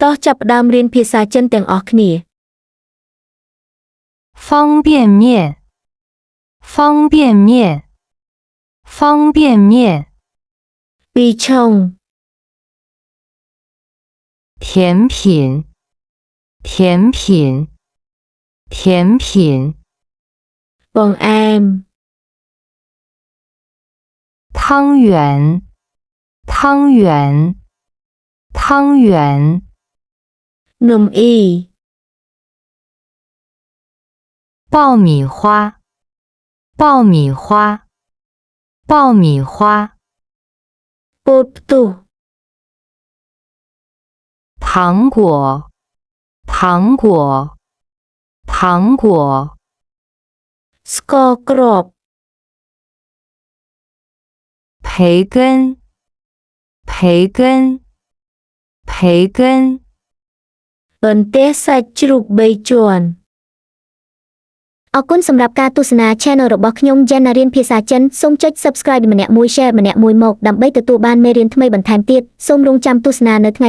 តោះចាប់ផ្ដើមរៀនភាសាចិនទាំងអស់គ្នា方便面方便面方便面 ពីរឆុង甜品甜品甜品 បង្អែម汤圆汤圆汤圆 នំអ៊ី爆米花爆米花爆米花 ពោតផ្ទុះ糖果糖果糖果 ស្ករគ្រាប់培根培根培根 បន្ទះសាច់ជ្រូក3ជាន់អរគុណសម្រាប់ការទស្សនា Channel របស់ខ្ញុំ Jenna រៀនភាសាចិនសូមចុច Subscribe ម្នាក់មួយ Share ម្នាក់មួយមកដើម្បីទទួលបានមេរៀនថ្មីបន្ថែមទៀតសូមរងចាំទស្សនានៅថ្ងៃ